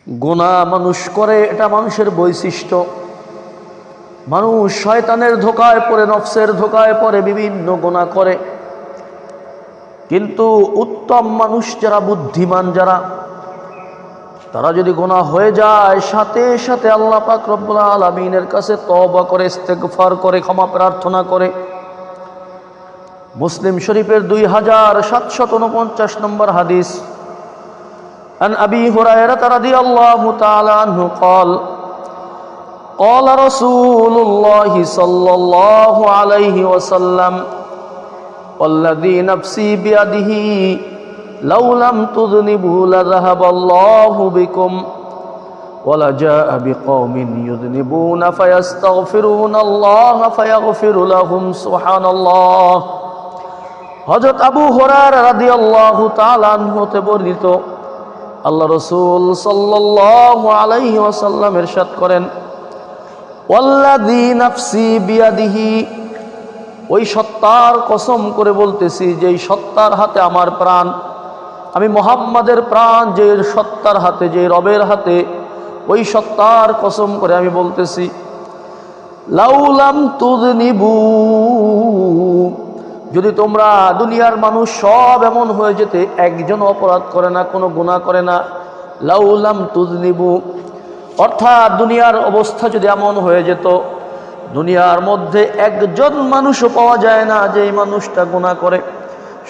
গুনাহ মানুষ করে, এটা মানুষের বৈশিষ্ট্য। মানুষ শয়তানের ধোঁকায় পড়ে, নফসের ধোঁকায় পড়ে বিভিন্ন গুনাহ করে। কিন্তু উত্তম মানুষ যারা, বুদ্ধিমান যারা, তারা যদি গুনাহ হয়ে যায় সাথে সাথে আল্লাহ পাক রব্বুল আলামিনের কাছে তওবা করে, ইস্তেগফার করে, ক্ষমা প্রার্থনা করে। মুসলিম শরীফের 2749 নম্বর হাদিস, আন আবি হুরায়রা রাদিয়াল্লাহু তাআলা আনহু قال قال رسول الله صلى الله عليه وسلم والذي نفسي بيده لو لم تذنبوا لذهب الله بكم ولجاء بقوم يذنبون فيستغفرون الله فيغفر لهم سبحان الله। হযরত আবু হুরায়রা রাদিয়াল্লাহু তাআলা আনহু হতে বর্ণিত, আল্লাহ রাসূল সাল্লাল্লাহু আলাইহি ওয়াসাল্লাম ইরশাদ করেন, ওয়াল্লাযী নাফসি বিয়াদিহি, ওই সত্তার কসম করে বলতেছি যেই সত্তার হাতে আমার প্রাণ, আমি মুহাম্মাদের প্রাণ যে সত্তার হাতে, যে রবের হাতে, ওই সত্তার কসম করে আমি বলতেছি, লাউলাম তুযনিবু, যদি তোমরা, দুনিয়ার মানুষ সব এমন হয়ে যেতে, একজন অপরাধ করে না, কোনো গুনাহ করে না, লাউলাম তুযনিবু, অর্থাৎ দুনিয়ার অবস্থা যদি এমন হয়ে যেত, দুনিয়ার মধ্যে একজন মানুষও পাওয়া যায় না যে এই মানুষটা গুনাহ করে,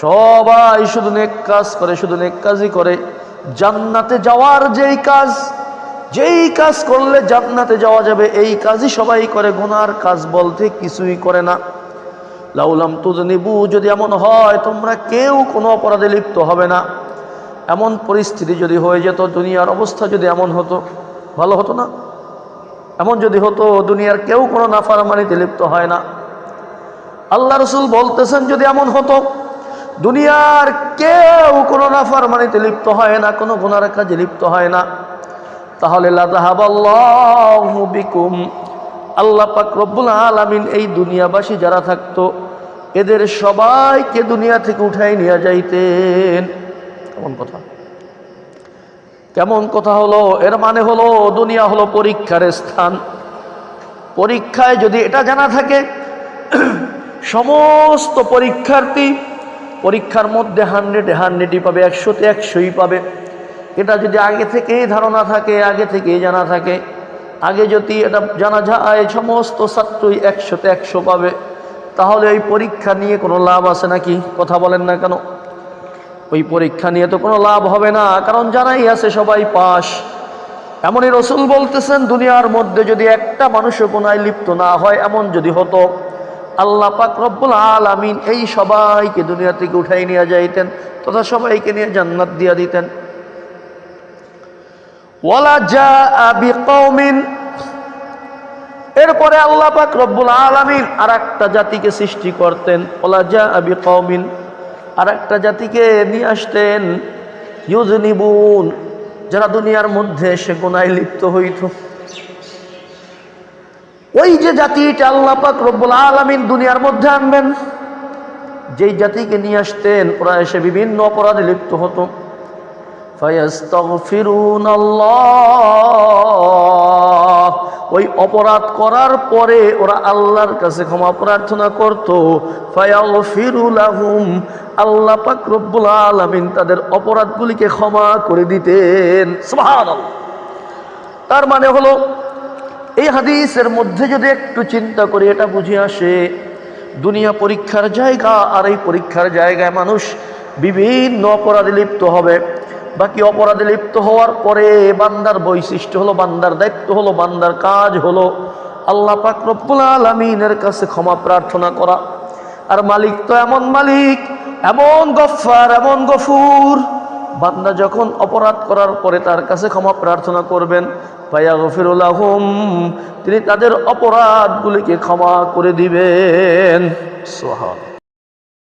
সবাই শুধু নেক কাজ করে, শুধু নেক কাজই করে, জান্নাতে যাওয়ার যেই কাজ করলে জান্নাতে যাওয়া যাবে এই কাজই সবাই করে, গুনার কাজ বলতে কিছুই করে না। লাউলাম তুযনিবু, যদি এমন হয় তোমরা কেউ কোনো অপরাধে লিপ্ত হবে না, এমন পরিস্থিতি যদি হয়ে যেত, দুনিয়ার অবস্থা যদি এমন হতো, ভালো হতো না? এমন যদি হতো দুনিয়ার কেউ কোনো নাফরমানিতে লিপ্ত হয় না, আল্লাহ রাসূল বলতেছেন যদি এমন হতো দুনিয়ার কেউ কোনো নাফরমানিতে লিপ্ত হয় না, কোনো গুনার কাজে লিপ্ত হয় না, তাহলে লাযাহাবাল্লাহু বিকুম, আল্লাহ পাক রব্বুল আলামিন এই দুনিয়াবাসী যারা থাকতো এদের সবাইকে দুনিয়া থেকে উঠাই নিয়ে যাইতেন। কেমন কথা হলো? এর মানে হলো দুনিয়া হলো পরীক্ষার স্থান। পরীক্ষায় যদি এটা জানা থাকে সমস্ত পরীক্ষার্থী পরীক্ষার মধ্যে 100-100ই পাবে, 100তে 100ই পাবে, এটা যদি আগে থেকেই ধারণা থাকে, আগে থেকেই জানা থাকে, আগে যদি এটা জানা যায় সমস্ত ছাত্রই 100তে 100 পাবে, তাহলে এই পরীক্ষা নিয়ে কোনো লাভ আছে নাকি? কথা বলেন না কেন? ওই পরীক্ষা নিয়ে তো কোনো লাভ হবে না, কারণ জানাই আছে সবাই পাস। এমনই রাসূল বলতেছেন দুনিয়ার মধ্যে যদি একটা মানুষও গুনাহে লিপ্ত না হয়, এমন যদি হতো, আল্লাহ পাক রব্বুল আলামিন এই সবাইকে দুনিয়া থেকে উঠাই নিয়ে যাইতেন তথা সবাইকে নিয়ে জান্নাত দিয়ে দিতেন। ওয়ালা জাআ বিকওমিন, এরপরে আল্লাহ পাক রব্বুল আলামিন আরেকটা জাতিকে সৃষ্টি করতেন, ওয়ালা জাআ বিকওমিন, আরেকটা জাতিকে নিয়ে আসতেন, ইউযনিবুন, যারা দুনিয়ার মধ্যে সে গুনাহে লিপ্ত হইত। ওই যে জাতিটা আল্লাহ পাক রব্বুল আলামিন দুনিয়ার মধ্যে আনবেন, যেই জাতিকে নিয়ে আসতেন ওরা এসে বিভিন্ন অপরাধে লিপ্ত হতো, ফায়াস্তাগফিরুনাল্লাহ, ওই অপরাধ করার পরে ওরা আল্লাহর কাছে ক্ষমা প্রার্থনা করত, ফায়াগফিরু লাহুম, আল্লাহ পাক রব্বুল আলামিন তাদের অপরাধগুলিকে ক্ষমা করে দিতেন। সুবহানাল্লাহ। তার মানে হলো এই হাদিসের মধ্যে যদি একটু চিন্তা করি এটা বুঝে আসে, দুনিয়া পরীক্ষার জায়গা, আর এই পরীক্ষার জায়গায় মানুষ বিভিন্ন অপরাধে লিপ্ত হবে। বাকি অপরাধে লিপ্ত হওয়ার পরে বান্দার বৈশিষ্ট্য হলো, বান্দার দায়িত্ব হলো, বান্দার কাজ হলো আল্লাহ পাক রব্বুল আলামিনের কাছে ক্ষমা প্রার্থনা করা। আর মালিক তো এমন মালিক, এমন গফফার, এমন গফুর, বান্দা যখন অপরাধ করার পরে তার কাছে ক্ষমা প্রার্থনা করবেন, ফায়াগফিরু লাহুম, তিনি তাদের অপরাধগুলিকে ক্ষমা করে দিবেন। সুবহানাল্লাহ।